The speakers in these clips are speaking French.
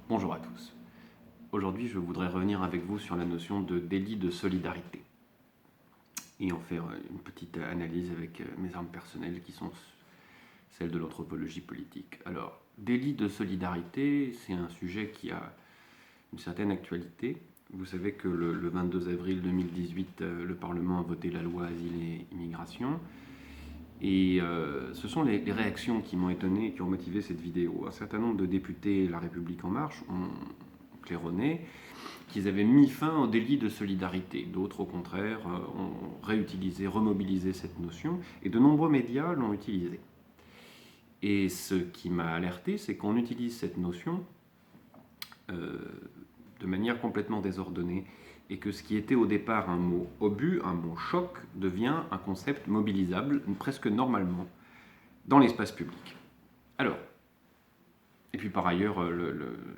Bonjour à tous. Aujourd'hui, je voudrais revenir avec vous sur la notion de délit de solidarité et en faire une petite analyse avec mes armes personnelles qui sont celles de l'anthropologie politique. Alors, délit de solidarité, c'est un sujet qui a une certaine actualité. Vous savez que le 22 avril 2018, le Parlement a voté la loi Asile et Immigration. Et ce sont les réactions qui m'ont étonné et qui ont motivé cette vidéo. Un certain nombre de députés La République En Marche ont claironné qu'ils avaient mis fin au délit de solidarité. D'autres, au contraire, ont réutilisé, remobilisé cette notion, et de nombreux médias l'ont utilisée. Et ce qui m'a alerté, c'est qu'on utilise cette notion de manière complètement désordonnée, et que ce qui était au départ un mot obus, un mot choc, devient un concept mobilisable, presque normalement, dans l'espace public. Alors, et puis par ailleurs,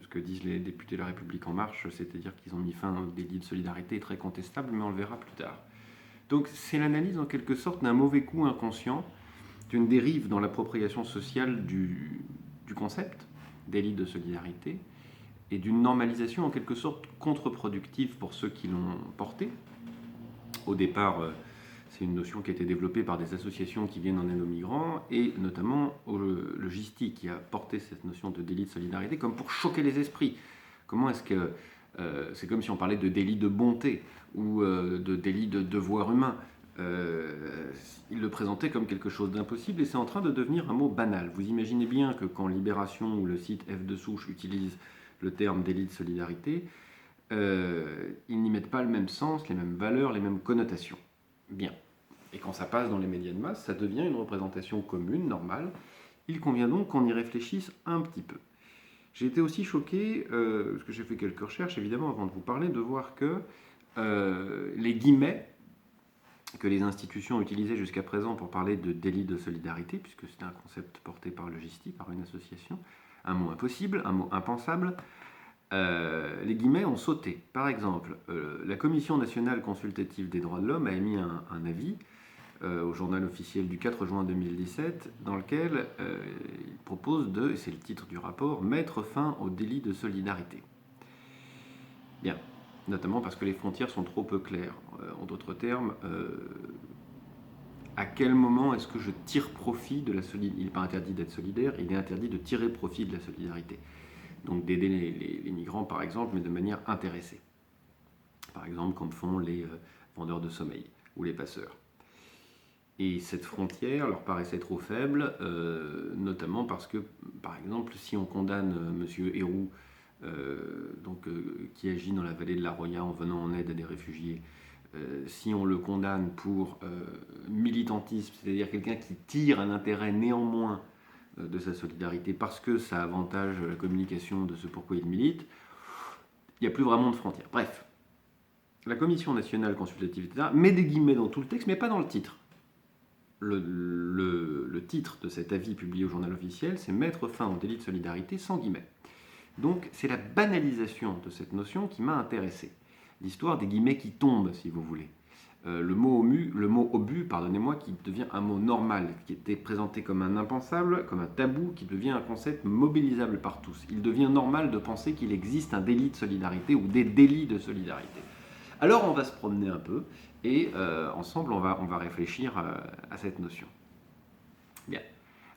ce que disent les députés de La République En Marche, c'est-à-dire qu'ils ont mis fin au délit de solidarité, est très contestable, mais on le verra plus tard. Donc c'est l'analyse en quelque sorte d'un mauvais coup inconscient, d'une dérive dans l'appropriation sociale du concept, délit de solidarité, et d'une normalisation en quelque sorte contre-productive pour ceux qui l'ont porté. Au départ, c'est une notion qui a été développée par des associations qui viennent en aide aux migrants, et notamment le GISTI qui a porté cette notion de délit de solidarité comme pour choquer les esprits. Comment est-ce que c'est comme si on parlait de délit de bonté ou de délit de devoir humain. Il le présentait comme quelque chose d'impossible et c'est en train de devenir un mot banal. Vous imaginez bien que quand Libération ou le site F de Souche utilise le terme délit de solidarité, ils n'y mettent pas le même sens, les mêmes valeurs, les mêmes connotations. Bien. Et quand ça passe dans les médias de masse, ça devient une représentation commune, normale. Il convient donc qu'on y réfléchisse un petit peu. J'ai été aussi choqué, parce que j'ai fait quelques recherches évidemment avant de vous parler, de voir que les guillemets que les institutions utilisaient jusqu'à présent pour parler de délit de solidarité, puisque c'était un concept porté par le GISTI, par une association, un mot impossible, un mot impensable, les guillemets ont sauté. Par exemple, la Commission nationale consultative des droits de l'homme a émis un avis au journal officiel du 4 juin 2017, dans lequel il propose de, et c'est le titre du rapport, mettre fin au délit de solidarité. Bien, notamment parce que les frontières sont trop peu claires. En d'autres termes, à quel moment est-ce que je tire profit de la solidarité? Il n'est pas interdit d'être solidaire, il est interdit de tirer profit de la solidarité. Donc d'aider les migrants par exemple, mais de manière intéressée. Par exemple comme font les vendeurs de sommeil ou les passeurs. Et cette frontière leur paraissait trop faible, notamment parce que, par exemple, si on condamne M. Héroux, qui agit dans la vallée de la Roya en venant en aide à des réfugiés, si on le condamne pour militantisme, c'est-à-dire quelqu'un qui tire un intérêt néanmoins de sa solidarité parce que ça avantage la communication de ce pourquoi il milite, il n'y a plus vraiment de frontières. Bref, la Commission nationale consultative, etc., met des guillemets dans tout le texte, mais pas dans le titre. Le titre de cet avis publié au journal officiel, c'est mettre fin au délit de solidarité sans guillemets. Donc c'est la banalisation de cette notion qui m'a intéressé. L'histoire des guillemets qui tombent, si vous voulez. Le mot obus, pardonnez-moi, qui devient un mot normal, qui était présenté comme un impensable, comme un tabou, qui devient un concept mobilisable par tous. Il devient normal de penser qu'il existe un délit de solidarité ou des délits de solidarité. Alors on va se promener un peu et ensemble on va réfléchir à cette notion. Bien.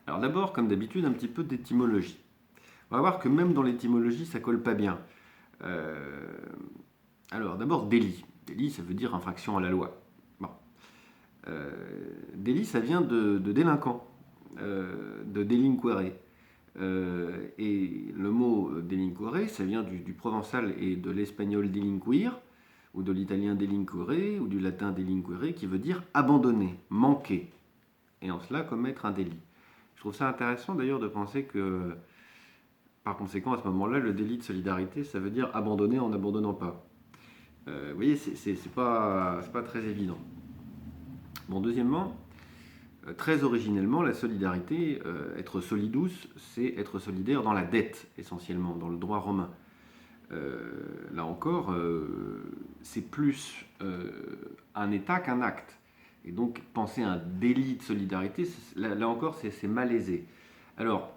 Alors d'abord, comme d'habitude, un petit peu d'étymologie. On va voir que même dans l'étymologie, ça colle pas bien. Alors d'abord, délit. Délit, ça veut dire infraction à la loi. Bon. Délit, ça vient de délinquant, de delinquere. Et le mot delinquere, ça vient du provençal et de l'espagnol delinquir, ou de l'italien delinquere, ou du latin delinquere, qui veut dire abandonner, manquer, et en cela commettre un délit. Je trouve ça intéressant d'ailleurs de penser que, par conséquent, à ce moment-là, le délit de solidarité, ça veut dire abandonner en n'abandonnant pas. Vous voyez, c'est pas très évident. Bon, deuxièmement, très originellement, la solidarité, être solidus, c'est être solidaire dans la dette, essentiellement, dans le droit romain. Là encore, c'est plus un état qu'un acte. Et donc, penser à un délit de solidarité, là encore, c'est malaisé. Alors,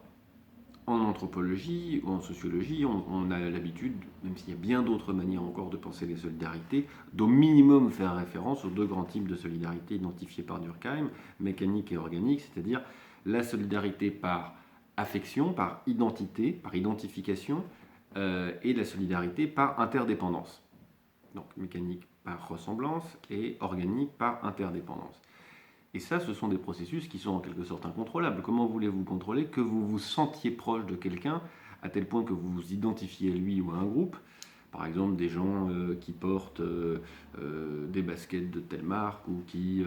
En anthropologie ou en sociologie, on a l'habitude, même s'il y a bien d'autres manières encore de penser les solidarités, d'au minimum faire référence aux deux grands types de solidarité identifiés par Durkheim, mécanique et organique, c'est-à-dire la solidarité par affection, par identité, par identification, et la solidarité par interdépendance. Donc mécanique par ressemblance et organique par interdépendance. Et ça, ce sont des processus qui sont en quelque sorte incontrôlables. Comment voulez-vous contrôler que vous vous sentiez proche de quelqu'un à tel point que vous vous identifiez à lui ou à un groupe? Par exemple, des gens qui portent des baskets de telle marque ou qui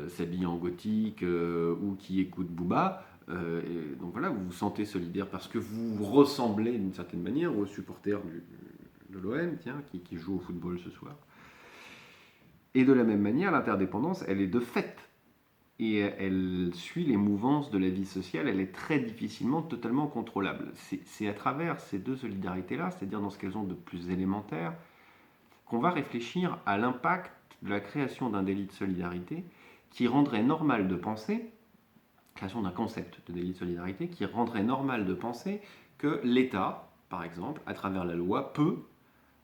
s'habillent en gothique ou qui écoutent Booba. Donc voilà, vous vous sentez solidaire parce que vous ressemblez d'une certaine manière aux supporters de l'OM, tiens, qui joue au football ce soir. Et de la même manière, l'interdépendance, elle est de fait. Et elle suit les mouvances de la vie sociale, elle est très difficilement totalement contrôlable. C'est à travers ces deux solidarités-là, c'est-à-dire dans ce qu'elles ont de plus élémentaire, qu'on va réfléchir à l'impact de la création d'un délit de solidarité qui rendrait normal de penser, création d'un concept de délit de solidarité, qui rendrait normal de penser que l'État, par exemple, à travers la loi, peut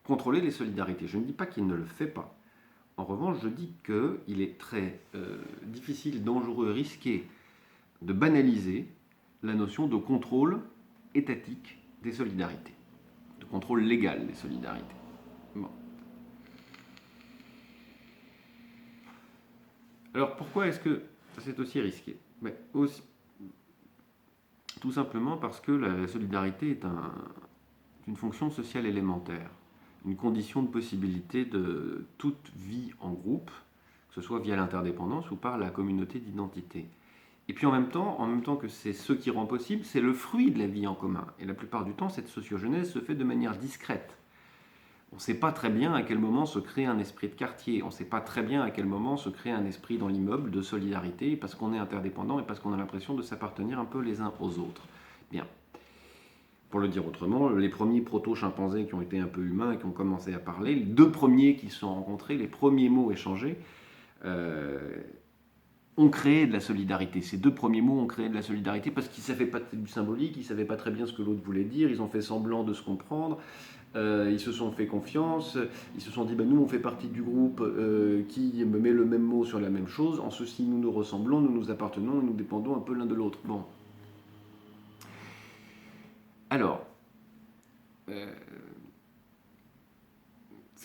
contrôler les solidarités. Je ne dis pas qu'il ne le fait pas. En revanche, je dis qu'il est très difficile, dangereux, risqué de banaliser la notion de contrôle étatique des solidarités, de contrôle légal des solidarités. Bon. Alors pourquoi est-ce que c'est aussi risqué? Aussi, tout simplement parce que la solidarité est une fonction sociale élémentaire, une condition de possibilité de toute vie en groupe, que ce soit via l'interdépendance ou par la communauté d'identité. Et puis en même temps que c'est ce qui rend possible, c'est le fruit de la vie en commun. Et la plupart du temps, cette sociogenèse se fait de manière discrète. On ne sait pas très bien à quel moment se crée un esprit de quartier, on ne sait pas très bien à quel moment se crée un esprit dans l'immeuble de solidarité, parce qu'on est interdépendant et parce qu'on a l'impression de s'appartenir un peu les uns aux autres. Bien. Pour le dire autrement, les premiers proto-chimpanzés qui ont été un peu humains et qui ont commencé à parler, les deux premiers qui se sont rencontrés, les premiers mots échangés, ont créé de la solidarité. Ces deux premiers mots ont créé de la solidarité parce qu'ils ne savaient pas du symbolique, ils ne savaient pas très bien ce que l'autre voulait dire, ils ont fait semblant de se comprendre, ils se sont fait confiance, ils se sont dit nous on fait partie du groupe qui met le même mot sur la même chose, en ceci nous nous ressemblons, nous nous appartenons et nous dépendons un peu l'un de l'autre. Bon. Alors, ce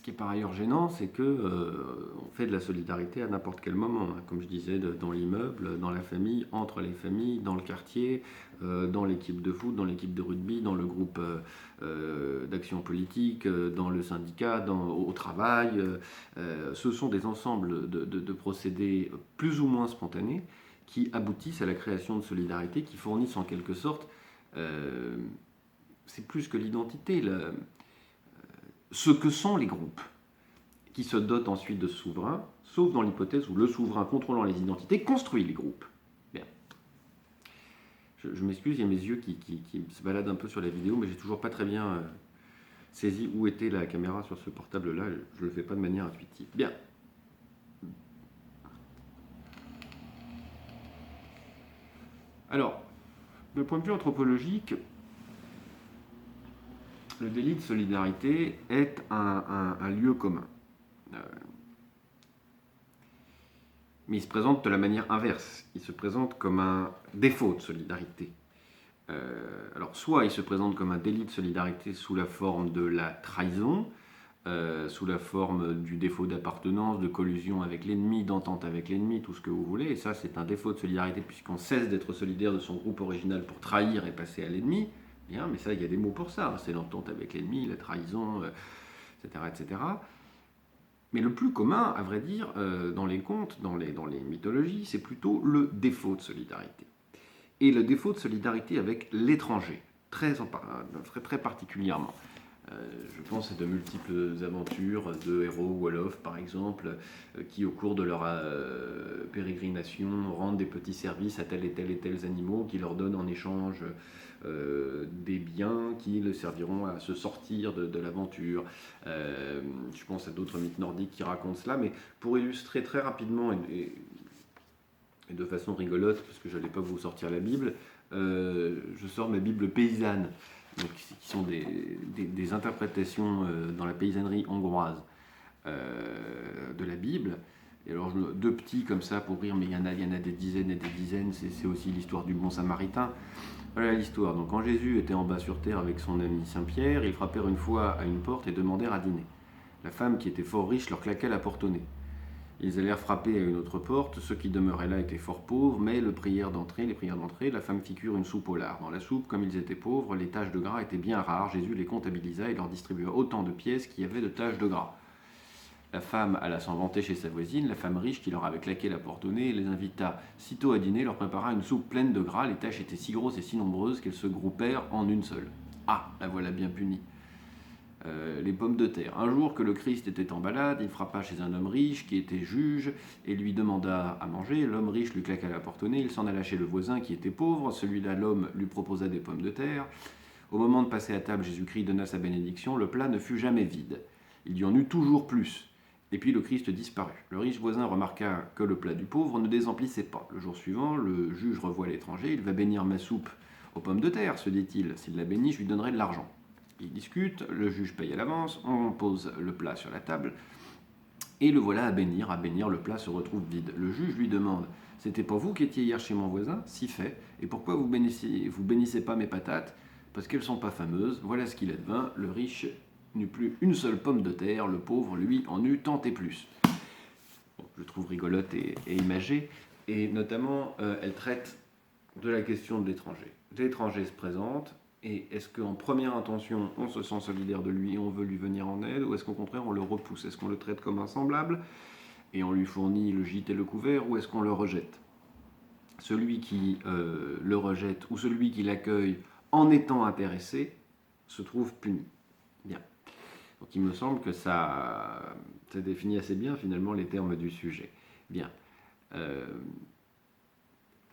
qui est par ailleurs gênant, c'est que on fait de la solidarité à n'importe quel moment, hein, comme je disais, dans l'immeuble, dans la famille, entre les familles, dans le quartier, dans l'équipe de foot, dans l'équipe de rugby, dans le groupe d'action politique, dans le syndicat, au travail. Ce sont des ensembles de procédés plus ou moins spontanés qui aboutissent à la création de solidarité, qui fournissent en quelque sorte, c'est plus que l'identité, ce que sont les groupes, qui se dotent ensuite de souverains, sauf dans l'hypothèse où le souverain contrôlant les identités construit les groupes. Bien. Je m'excuse, il y a mes yeux qui se baladent un peu sur la vidéo, mais j'ai toujours pas très bien saisi où était la caméra sur ce portable-là, je le fais pas de manière intuitive. Bien. Alors, d'un point de vue anthropologique, le délit de solidarité est un lieu commun. Mais il se présente de la manière inverse. Il se présente comme un défaut de solidarité. Alors, soit il se présente comme un délit de solidarité sous la forme de la trahison, sous la forme du défaut d'appartenance, de collusion avec l'ennemi, d'entente avec l'ennemi, tout ce que vous voulez. Et ça, c'est un défaut de solidarité puisqu'on cesse d'être solidaire de son groupe original pour trahir et passer à l'ennemi. Bien, mais ça, il y a des mots pour ça. C'est l'entente avec l'ennemi, la trahison, etc., etc. Mais le plus commun, à vrai dire, dans les contes, dans les mythologies, c'est plutôt le défaut de solidarité. Et le défaut de solidarité avec l'étranger, très particulièrement. Je pense à de multiples aventures de héros Wolof, par exemple, qui au cours de leur pérégrination rendent des petits services à tel et tels animaux, qui leur donnent en échange des biens qui les serviront à se sortir de l'aventure. Je pense à d'autres mythes nordiques qui racontent cela, mais pour illustrer très rapidement et de façon rigolote, parce que je n'allais pas vous sortir la Bible, je sors ma Bible paysanne, donc, qui sont des interprétations dans la paysannerie hongroise de la Bible. Et alors, deux petits comme ça pour rire, mais il y en a des dizaines et des dizaines. C'est aussi l'histoire du bon samaritain. Voilà l'histoire. Donc, quand Jésus était en bas sur terre avec son ami Saint-Pierre, ils frappèrent une fois à une porte et demandèrent à dîner. La femme, qui était fort riche, leur claqua la porte au nez. Ils allèrent frapper à une autre porte. Ceux qui demeuraient là étaient fort pauvres, mais les prières d'entrée, la femme fit cuire une soupe au lard. Dans la soupe, comme ils étaient pauvres, les taches de gras étaient bien rares. Jésus les comptabilisa et leur distribua autant de pièces qu'il y avait de taches de gras. La femme alla s'en vanter chez sa voisine. La femme riche, qui leur avait claqué la porte au nez, les invita sitôt à dîner, leur prépara une soupe pleine de gras. Les taches étaient si grosses et si nombreuses qu'elles se groupèrent en une seule. Ah, la voilà bien punie. Les pommes de terre. Un jour que le Christ était en balade, il frappa chez un homme riche qui était juge et lui demanda à manger. L'homme riche lui claqua la porte au nez, il s'en alla chez le voisin qui était pauvre. Celui-là, l'homme, lui proposa des pommes de terre. Au moment de passer à table, Jésus-Christ donna sa bénédiction. Le plat ne fut jamais vide. Il y en eut toujours plus. Et puis le Christ disparut. Le riche voisin remarqua que le plat du pauvre ne désemplissait pas. Le jour suivant, le juge revoit l'étranger. Il va bénir ma soupe aux pommes de terre, se dit-il. S'il la bénit, je lui donnerai de l'argent. Ils discutent, le juge paye à l'avance, on pose le plat sur la table, et le voilà à bénir, le plat se retrouve vide. Le juge lui demande, c'était pas vous qui étiez hier chez mon voisin? Si fait, et pourquoi vous bénissez pas mes patates? Parce qu'elles sont pas fameuses, voilà ce qu'il advint, le riche n'eut plus une seule pomme de terre, le pauvre, lui, en eut tant et plus. Bon, je trouve rigolote et imagée, et notamment, elle traite de la question de l'étranger. L'étranger se présente, et est-ce qu'en première intention, on se sent solidaire de lui et on veut lui venir en aide, ou est-ce qu'au contraire, on le repousse? Est-ce qu'on le traite comme un semblable et on lui fournit le gîte et le couvert, ou est-ce qu'on le rejette? Celui qui le rejette ou celui qui l'accueille en étant intéressé se trouve puni. Bien. Donc il me semble que ça définit assez bien finalement les termes du sujet. Bien.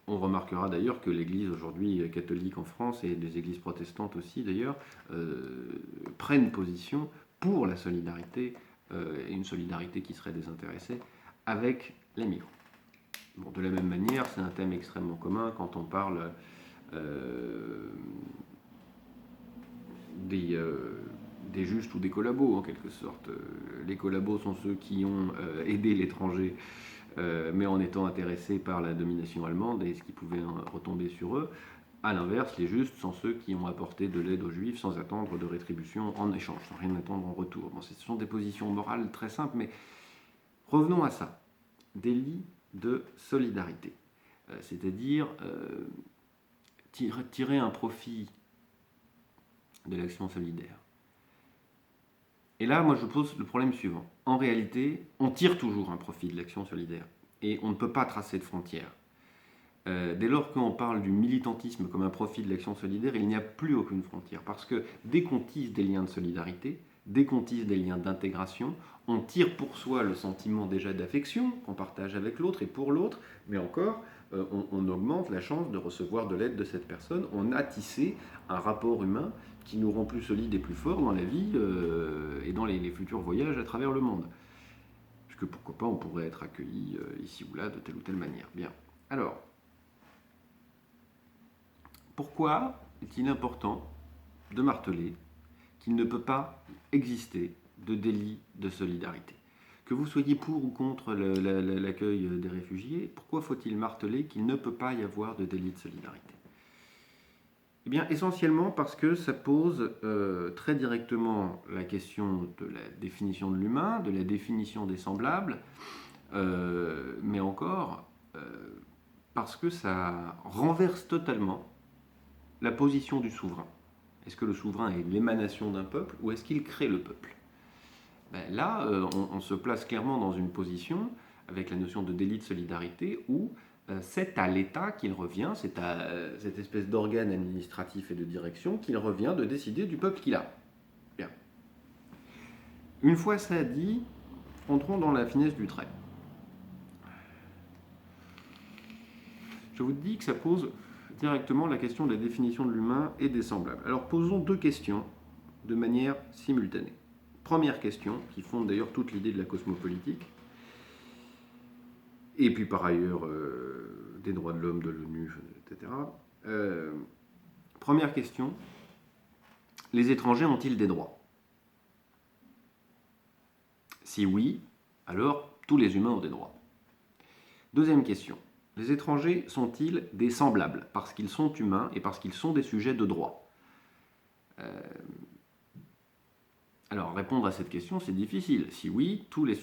On remarquera d'ailleurs que l'Église aujourd'hui catholique en France et les églises protestantes aussi d'ailleurs prennent position pour la solidarité et une solidarité qui serait désintéressée avec les migrants. Bon, de la même manière, c'est un thème extrêmement commun quand on parle des justes ou des collabos en quelque sorte. Les collabos sont ceux qui ont aidé l'étranger mais en étant intéressés par la domination allemande et ce qui pouvait retomber sur eux. A l'inverse, les justes sont ceux qui ont apporté de l'aide aux juifs sans attendre de rétribution en échange, sans rien attendre en retour. Bon, ce sont des positions morales très simples, mais revenons à ça. Délit de solidarité, c'est-à-dire tirer un profit de l'action solidaire. Et là, moi, je pose le problème suivant. En réalité, on tire toujours un profit de l'action solidaire. Et on ne peut pas tracer de frontières. Dès lors qu'on parle du militantisme comme un profit de l'action solidaire, il n'y a plus aucune frontière. Parce que dès qu'on tisse des liens de solidarité, dès qu'on tisse des liens d'intégration, on tire pour soi le sentiment déjà d'affection qu'on partage avec l'autre et pour l'autre, mais encore, on augmente la chance de recevoir de l'aide de cette personne. On a tissé un rapport humain qui nous rend plus solides et plus forts dans la vie et dans les futurs voyages à travers le monde. Puisque pourquoi pas, on pourrait être accueilli ici ou là de telle ou telle manière. Bien. Alors, pourquoi est-il important de marteler qu'il ne peut pas exister de délit de solidarité? Que vous soyez pour ou contre l'accueil des réfugiés, pourquoi faut-il marteler qu'il ne peut pas y avoir de délit de solidarité? Eh bien, essentiellement parce que ça pose très directement la question de la définition de l'humain, de la définition des semblables, mais encore parce que ça renverse totalement la position du souverain. Est-ce que le souverain est l'émanation d'un peuple ou est-ce qu'il crée le peuple? Là, on se place clairement dans une position avec la notion de délit de solidarité où c'est à l'État qu'il revient, c'est à cette espèce d'organe administratif et de direction qu'il revient de décider du peuple qu'il a. Bien. Une fois ça dit, entrons dans la finesse du trait. Je vous dis que ça pose directement la question de la définition de l'humain et des semblables. Alors posons deux questions de manière simultanée. Première question, qui fonde d'ailleurs toute l'idée de la cosmopolitique, et puis par ailleurs des droits de l'homme, de l'ONU, etc. Euh, Première question, les étrangers ont-ils des droits? Si oui, alors tous les humains ont des droits. Deuxième question, les étrangers sont-ils des semblables parce qu'ils sont humains et parce qu'ils sont des sujets de droit? Alors répondre à cette question, c'est difficile. Si oui, tous les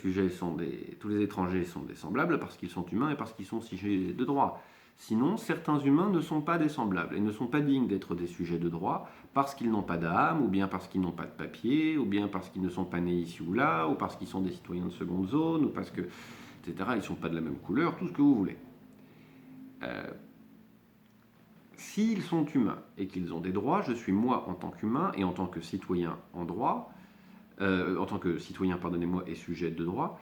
étrangers sont des semblables parce qu'ils sont humains et parce qu'ils sont sujets de droit. Sinon, certains humains ne sont pas des semblables et ne sont pas dignes d'être des sujets de droit parce qu'ils n'ont pas d'âme, ou bien parce qu'ils n'ont pas de papier, ou bien parce qu'ils ne sont pas nés ici ou là, ou parce qu'ils sont des citoyens de seconde zone, ou parce que, etc., ils ne sont pas de la même couleur, tout ce que vous voulez. S'ils sont humains et qu'ils ont des droits, je suis moi en tant qu'humain et en tant que citoyen en droit, en tant que citoyen, pardonnez-moi, et sujet de droit,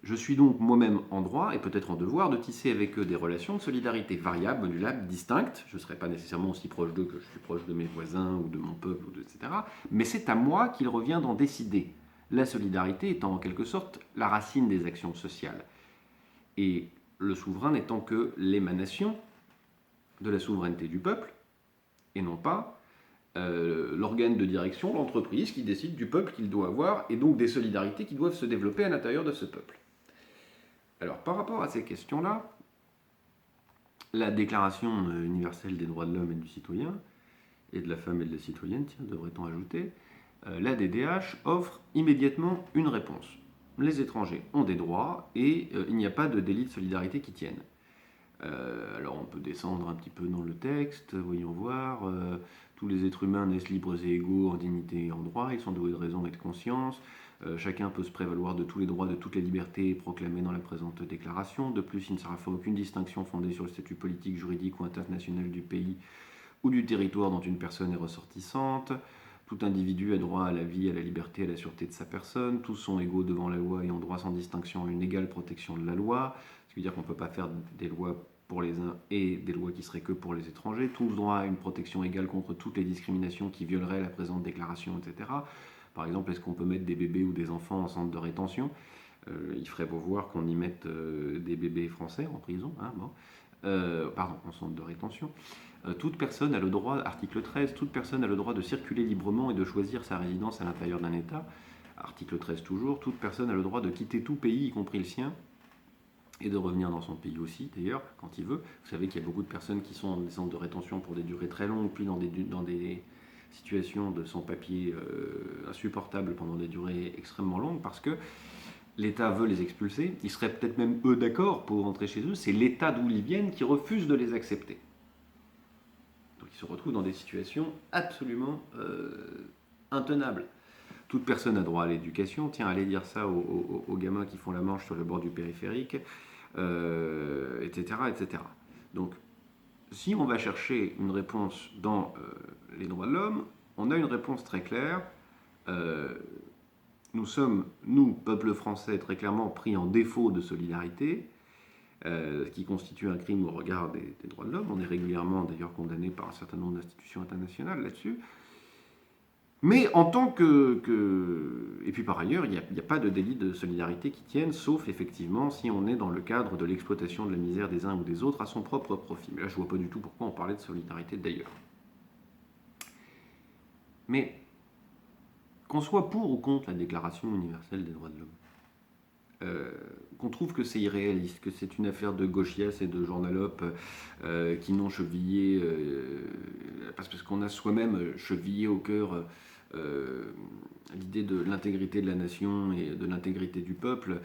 je suis donc moi-même en droit et peut-être en devoir de tisser avec eux des relations de solidarité variables, modulables, distinctes. Je ne serai pas nécessairement aussi proche d'eux que je suis proche de mes voisins ou de mon peuple, etc. Mais c'est à moi qu'il revient d'en décider. La solidarité étant en quelque sorte la racine des actions sociales. Et le souverain n'étant que l'émanation de la souveraineté du peuple, et non pas l'organe de direction, l'entreprise qui décide du peuple qu'il doit avoir, et donc des solidarités qui doivent se développer à l'intérieur de ce peuple. Alors, par rapport à ces questions-là, la Déclaration universelle des droits de l'homme et du citoyen, et de la femme et de la citoyenne, tiens, devrait-on ajouter, la DDH offre immédiatement une réponse. Les étrangers ont des droits et il n'y a pas de délit de solidarité qui tienne. Alors on peut descendre un petit peu dans le texte, voyons voir. Tous les êtres humains naissent libres et égaux en dignité et en droit, ils sont doués de raison et de conscience. Chacun peut se prévaloir de tous les droits, de toutes les libertés proclamées dans la présente déclaration. De plus, il ne sera fait aucune distinction fondée sur le statut politique, juridique ou international du pays ou du territoire dont une personne est ressortissante. Tout individu a droit à la vie, à la liberté, à la sûreté de sa personne. Tous sont égaux devant la loi et ont droit sans distinction à une égale protection de la loi. Ce qui veut dire qu'on ne peut pas faire des lois pour les uns et des lois qui seraient que pour les étrangers. Tous ont droit à une protection égale contre toutes les discriminations qui violeraient la présente déclaration, etc. Par exemple, est-ce qu'on peut mettre des bébés ou des enfants en centre de rétention? Il ferait beau voir qu'on y mette des bébés français en prison, hein, bon. Pardon, en centre de rétention. Toute personne a le droit, article 13, toute personne a le droit de circuler librement et de choisir sa résidence à l'intérieur d'un État. Article 13 toujours, toute personne a le droit de quitter tout pays, y compris le sien, et de revenir dans son pays aussi, d'ailleurs, quand il veut. Vous savez qu'il y a beaucoup de personnes qui sont dans des centres de rétention pour des durées très longues, puis dans des situations de sans-papiers insupportables pendant des durées extrêmement longues, parce que l'État veut les expulser. Ils seraient peut-être même eux d'accord pour rentrer chez eux. C'est l'État d'où ils viennent qui refuse de les accepter. Donc ils se retrouvent dans des situations absolument intenables. Toute personne a droit à l'éducation. Tiens, allez dire ça aux gamins qui font la manche sur le bord du périphérique, etc., etc. Donc, si on va chercher une réponse dans les droits de l'homme, on a une réponse très claire. Nous sommes, nous, peuple français, très clairement pris en défaut de solidarité, ce qui constitue un crime au regard des droits de l'homme. On est régulièrement d'ailleurs condamné par un certain nombre d'institutions internationales là-dessus. Mais en tant que... Et puis par ailleurs, il n'y a pas de délit de solidarité qui tienne, sauf effectivement si on est dans le cadre de l'exploitation de la misère des uns ou des autres à son propre profit. Mais là, je ne vois pas du tout pourquoi on parlait de solidarité d'ailleurs. Mais qu'on soit pour ou contre la Déclaration universelle des droits de l'homme, qu'on trouve que c'est irréaliste, que c'est une affaire de gauchias et de journalopes qui n'ont chevillé, parce qu'on a soi-même chevillé au cœur l'idée de l'intégrité de la nation et de l'intégrité du peuple.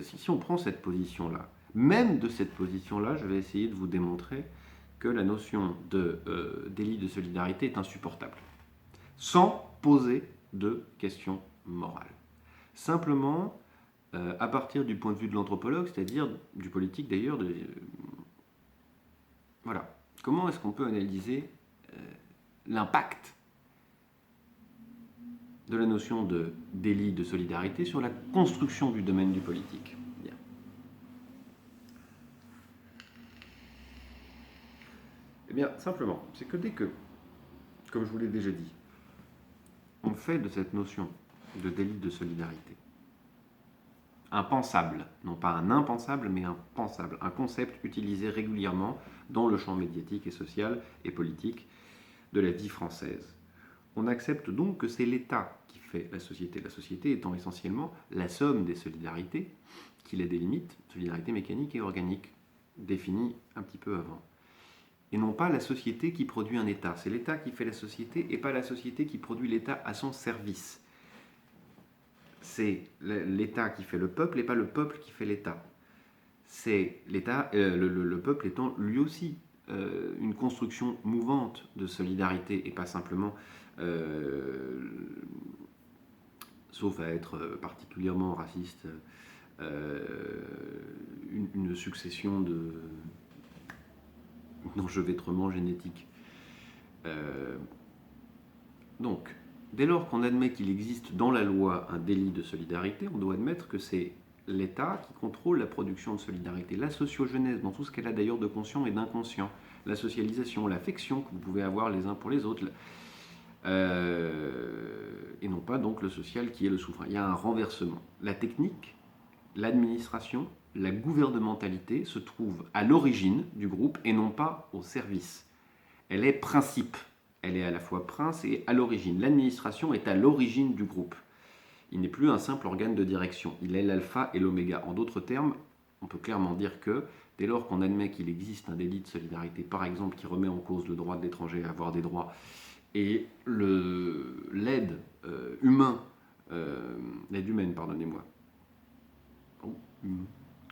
Si on prend cette position-là, même de cette position-là, je vais essayer de vous démontrer que la notion de délit de solidarité est insupportable, sans poser de questions morales. Simplement, à partir du point de vue de l'anthropologue, c'est-à-dire du politique d'ailleurs, voilà. Comment est-ce qu'on peut analyser l'impact de la notion de délit de solidarité sur la construction du domaine du politique? Bien. Eh bien, simplement, c'est que dès que, comme je vous l'ai déjà dit, on fait de cette notion de délit de solidarité pensable, non pas un impensable, mais un pensable, un concept utilisé régulièrement dans le champ médiatique et social et politique de la vie française. On accepte donc que c'est l'État qui fait la société étant essentiellement la somme des solidarités qui les délimite, solidarité mécanique et organique, définies un petit peu avant. Et non pas la société qui produit un État. C'est l'État qui fait la société et pas la société qui produit l'État à son service. C'est l'État qui fait le peuple et pas le peuple qui fait l'État. C'est l'État, le peuple étant lui aussi une construction mouvante de solidarité et pas simplement, sauf à être particulièrement raciste, une succession d'enchevêtrements génétiques. Donc, dès lors qu'on admet qu'il existe dans la loi un délit de solidarité, on doit admettre que c'est l'État qui contrôle la production de solidarité, la sociogenèse, dans tout ce qu'elle a d'ailleurs de conscient et d'inconscient, la socialisation, l'affection que vous pouvez avoir les uns pour les autres, et non pas donc le social qui est le souverain. Il y a un renversement. La technique, l'administration, la gouvernementalité se trouvent à l'origine du groupe et non pas au service. Elle est principe. Elle est à la fois prince et à l'origine. L'administration est à l'origine du groupe. Il n'est plus un simple organe de direction. Il est l'alpha et l'oméga. En d'autres termes, on peut clairement dire que dès lors qu'on admet qu'il existe un délit de solidarité, par exemple, qui remet en cause le droit de l'étranger à avoir des droits, et l'aide humaine, pardonnez-moi,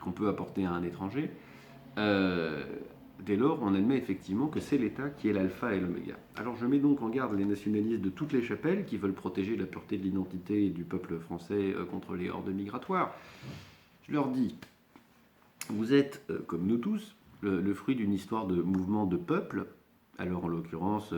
qu'on peut apporter à un étranger, dès lors, on admet effectivement que c'est l'État qui est l'alpha et l'oméga. Alors je mets donc en garde les nationalistes de toutes les chapelles qui veulent protéger la pureté de l'identité du peuple français contre les hordes migratoires. Je leur dis, vous êtes, comme nous tous, le fruit d'une histoire de mouvement de peuple, alors en l'occurrence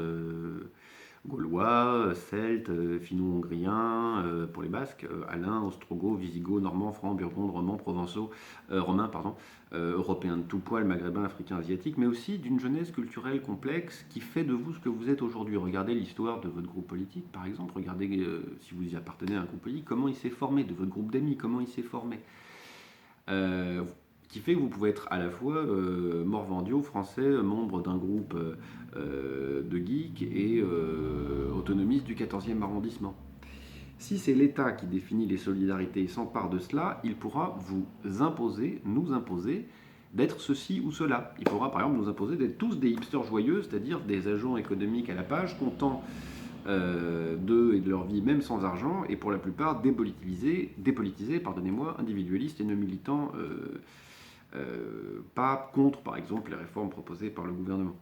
gaulois, celtes, finno-hongriens, pour les Basques, alains, ostrogoths, visigoths, normands, francs, burgondes, romains, provençaux, européens de tout poil, maghrébins, africains, asiatiques, mais aussi d'une jeunesse culturelle complexe qui fait de vous ce que vous êtes aujourd'hui. Regardez l'histoire de votre groupe politique, par exemple, regardez si vous y appartenez à un groupe politique, comment il s'est formé, de votre groupe d'amis, comment il s'est formé. Qui fait que vous pouvez être à la fois morvandio, français, membre d'un groupe de geeks et autonomiste du 14e arrondissement. Si c'est l'État qui définit les solidarités et s'empare de cela, il pourra vous imposer, nous imposer, d'être ceci ou cela. Il pourra par exemple nous imposer d'être tous des hipsters joyeux, c'est-à-dire des agents économiques à la page, contents d'eux et de leur vie, même sans argent, et pour la plupart dépolitisés, individualistes et ne militants pas contre, par exemple, les réformes proposées par le gouvernement.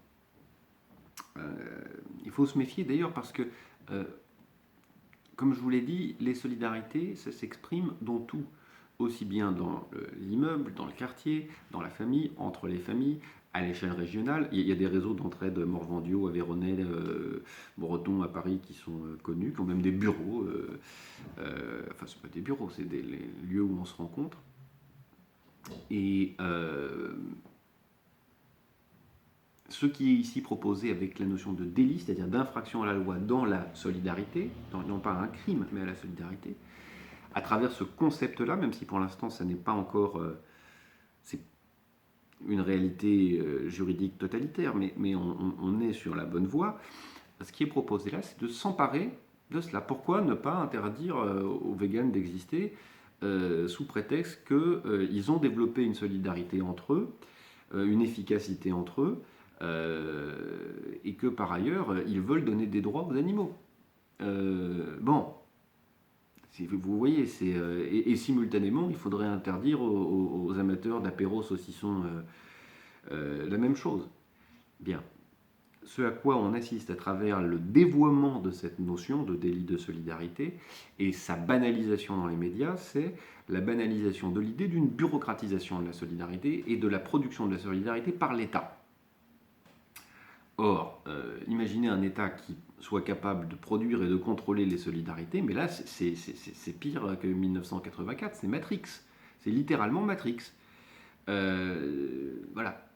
Il faut se méfier d'ailleurs parce que, comme je vous l'ai dit, les solidarités, ça s'exprime dans tout, aussi bien dans l'immeuble, dans le quartier, dans la famille, entre les familles, à l'échelle régionale. Il y a des réseaux d'entraide morvandiaux, aveyronnais, bretons à Paris qui sont connus, qui ont même des bureaux. Enfin, ce pas des bureaux, c'est des lieux où on se rencontre. Et ce qui est ici proposé avec la notion de délit, c'est-à-dire d'infraction à la loi dans la solidarité, non pas un crime, mais à la solidarité, à travers ce concept-là, même si pour l'instant ça n'est pas encore c'est une réalité juridique totalitaire, mais on est sur la bonne voie, ce qui est proposé là, c'est de s'emparer de cela. Pourquoi ne pas interdire aux véganes d'exister sous prétexte qu'ils ont développé une solidarité entre eux, une efficacité entre eux, et que par ailleurs, ils veulent donner des droits aux animaux. Bon, si vous voyez, et simultanément, il faudrait interdire aux amateurs d'apéro saucisson la même chose. Bien. Ce à quoi on assiste à travers le dévoiement de cette notion de délit de solidarité et sa banalisation dans les médias, c'est la banalisation de l'idée d'une bureaucratisation de la solidarité et de la production de la solidarité par l'État. Or, imaginez un État qui soit capable de produire et de contrôler les solidarités, mais là, c'est pire que 1984, c'est Matrix. C'est littéralement Matrix. Voilà.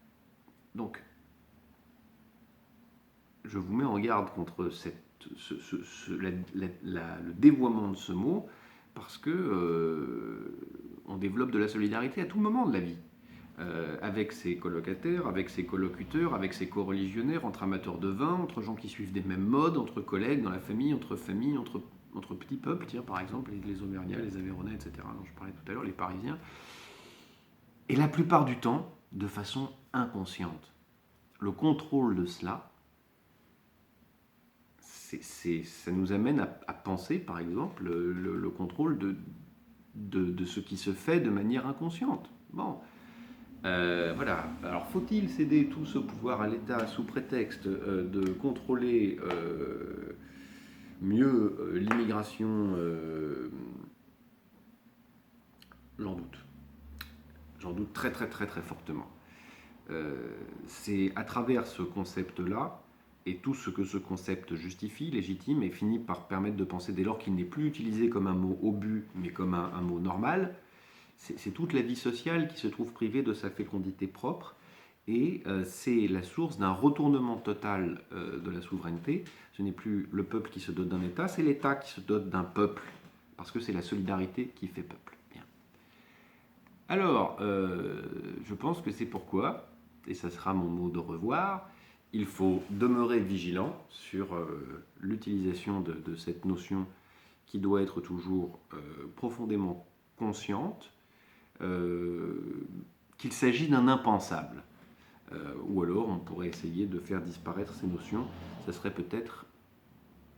Donc, je vous mets en garde contre le dévoiement de ce mot, parce que on développe de la solidarité à tout moment de la vie. Avec ses colocataires, avec ses colocuteurs, avec ses co-religionnaires, entre amateurs de vin, entre gens qui suivent des mêmes modes, entre collègues, dans la famille, entre petits peuples, tiens, par exemple, les Auvergnats, les Aveyronais, etc., dont je parlais tout à l'heure, les Parisiens. Et la plupart du temps, de façon inconsciente. Le contrôle de cela, ça nous amène à penser, par exemple, le contrôle de ce qui se fait de manière inconsciente. Bon, voilà. Alors, faut-il céder tout ce pouvoir à l'État sous prétexte de contrôler mieux l'immigration? J'en doute. J'en doute très très très très fortement. C'est à travers ce concept-là et tout ce que ce concept justifie, légitime, et finit par permettre de penser, dès lors qu'il n'est plus utilisé comme un mot obus, mais comme un mot normal, c'est toute la vie sociale qui se trouve privée de sa fécondité propre, et c'est la source d'un retournement total de la souveraineté. Ce n'est plus le peuple qui se dote d'un État, c'est l'État qui se dote d'un peuple, parce que c'est la solidarité qui fait peuple. Bien. Alors, je pense que c'est pourquoi, et ça sera mon mot de revoir, il faut demeurer vigilant sur l'utilisation de cette notion qui doit être toujours profondément consciente, qu'il s'agit d'un impensable. Ou alors on pourrait essayer de faire disparaître ces notions, ça serait peut-être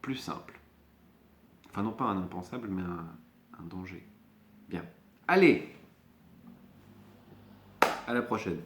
plus simple. Enfin non pas un impensable, mais un danger. Bien. Allez, à la prochaine.